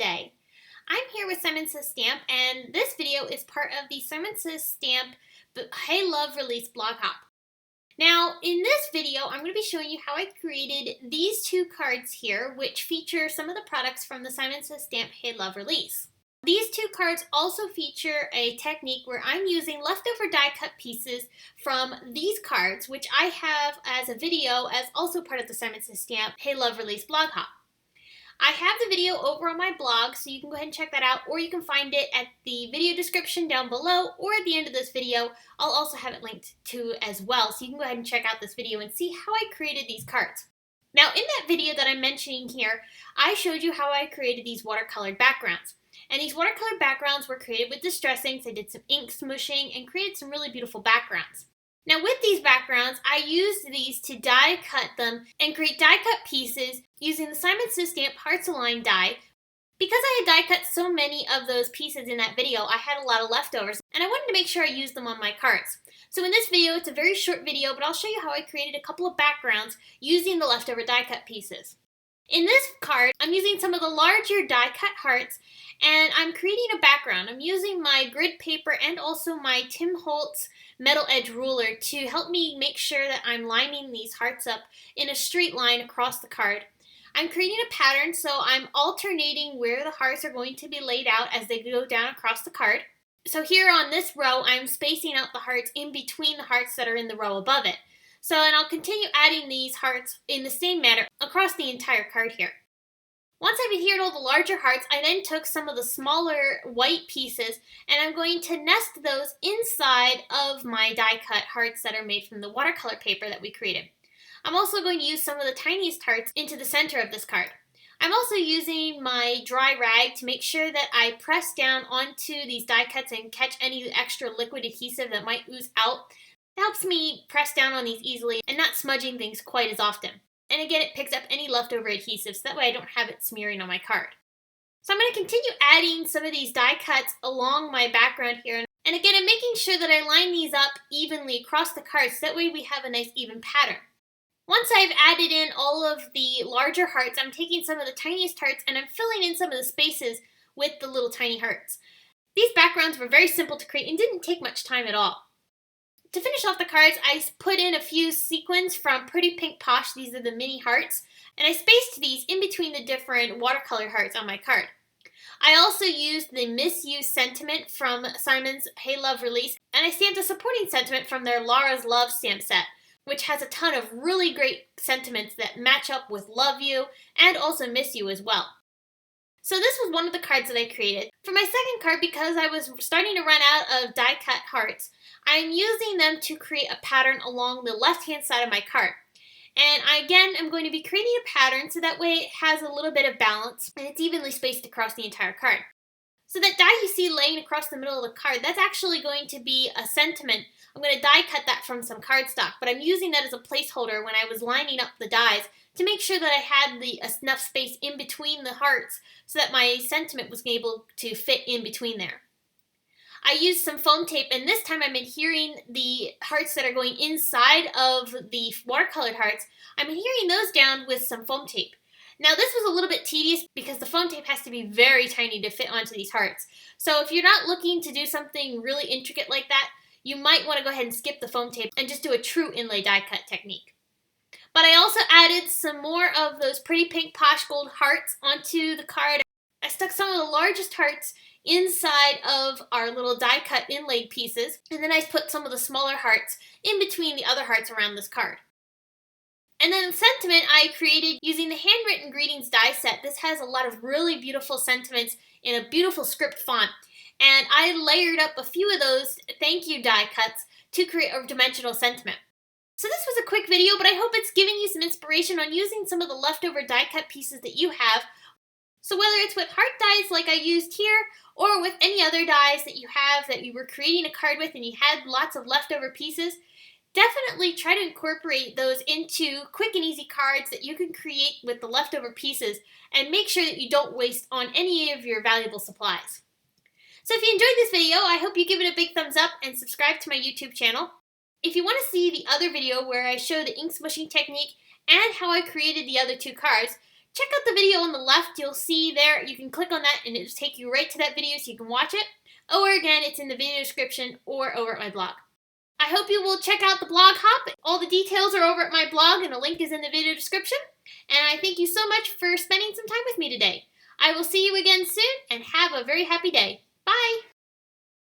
today. I'm here with Simon Says Stamp, and this video is part of the Simon Says Stamp Hey Love Release blog hop. Now, in this video, I'm going to be showing you how I created these two cards here, which feature some of the products from the Simon Says Stamp Hey Love release. These two cards also feature a technique where I'm using leftover die cut pieces from these cards, which I have as a video as also part of the Simon Says Stamp Hey Love Release blog hop. I have the video over on my blog, so you can go ahead and check that out, or you can find it at the video description down below, or at the end of this video. I'll also have it linked to as well, so you can go ahead and check out this video and see how I created these cards. Now, in that video that I'm mentioning here, I showed you how I created these watercolored backgrounds. And these watercolor backgrounds were created with distress inks. I did some ink smooshing and created some really beautiful backgrounds. Now with these backgrounds, I used these to die cut them and create die cut pieces using the Simon Says Stamp Hearts Align die. Because I had die cut so many of those pieces in that video, I had a lot of leftovers and I wanted to make sure I used them on my cards. So in this video, it's a very short video, but I'll show you how I created a couple of backgrounds using the leftover die cut pieces. In this card, I'm using some of the larger die cut hearts and I'm creating a background. I'm using my grid paper and also my Tim Holtz metal edge ruler to help me make sure that I'm lining these hearts up in a straight line across the card. I'm creating a pattern, so I'm alternating where the hearts are going to be laid out as they go down across the card. So here on this row, I'm spacing out the hearts in between the hearts that are in the row above it. And I'll continue adding these hearts in the same manner across the entire card here. Once I've adhered all the larger hearts, I then took some of the smaller white pieces and I'm going to nest those inside of my die cut hearts that are made from the watercolor paper that we created. I'm also going to use some of the tiniest hearts into the center of this card. I'm also using my dry rag to make sure that I press down onto these die cuts and catch any extra liquid adhesive that might ooze out. It helps me press down on these easily and not smudging things quite as often. And again, it picks up any leftover adhesive so that way I don't have it smearing on my card. So I'm going to continue adding some of these die cuts along my background here. And again, I'm making sure that I line these up evenly across the card so that way we have a nice even pattern. Once I've added in all of the larger hearts, I'm taking some of the tiniest hearts and I'm filling in some of the spaces with the little tiny hearts. These backgrounds were very simple to create and didn't take much time at all. To finish off the cards, I put in a few sequins from Pretty Pink Posh. These are the mini hearts. And I spaced these in between the different watercolor hearts on my card. I also used the Miss You sentiment from Simon's Hey Love release. And I stamped a supporting sentiment from their Laura's Love stamp set, which has a ton of really great sentiments that match up with Love You and also Miss You as well. So this was one of the cards that I created. For my second card, because I was starting to run out of die cut hearts, I'm using them to create a pattern along the left-hand side of my card. And I'm going to be creating a pattern so that way it has a little bit of balance and it's evenly spaced across the entire card. So that die you see laying across the middle of the card, that's actually going to be a sentiment. I'm going to die cut that from some cardstock, but I'm using that as a placeholder when I was lining up the dies to make sure that I had enough space in between the hearts so that my sentiment was able to fit in between there. I used some foam tape, and this time I'm adhering the hearts that are going inside of the watercolored hearts. I'm adhering those down with some foam tape. Now this was a little bit tedious because the foam tape has to be very tiny to fit onto these hearts. So if you're not looking to do something really intricate like that, you might want to go ahead and skip the foam tape and just do a true inlay die cut technique. But I also added some more of those Pretty Pink Posh Gold hearts onto the card. I stuck some of the largest hearts inside of our little die cut inlaid pieces, and then I put some of the smaller hearts in between the other hearts around this card. And then the sentiment I created using the handwritten greetings die set. This has a lot of really beautiful sentiments in a beautiful script font, and I layered up a few of those thank you die cuts to create a dimensional sentiment. So this was a quick video, but I hope it's giving you some inspiration on using some of the leftover die cut pieces that you have. So whether it's with heart dies like I used here, or with any other dies that you have that you were creating a card with and you had lots of leftover pieces, definitely try to incorporate those into quick and easy cards that you can create with the leftover pieces and make sure that you don't waste on any of your valuable supplies. So if you enjoyed this video, I hope you give it a big thumbs up and subscribe to my YouTube channel. If you want to see the other video where I show the ink smushing technique and how I created the other two cards, check out the video on the left. You'll see there, you can click on that and it'll just take you right to that video so you can watch it. Or again, it's in the video description or over at my blog. I hope you will check out the blog hop. All the details are over at my blog and a link is in the video description. And I thank you so much for spending some time with me today. I will see you again soon and have a very happy day. Bye!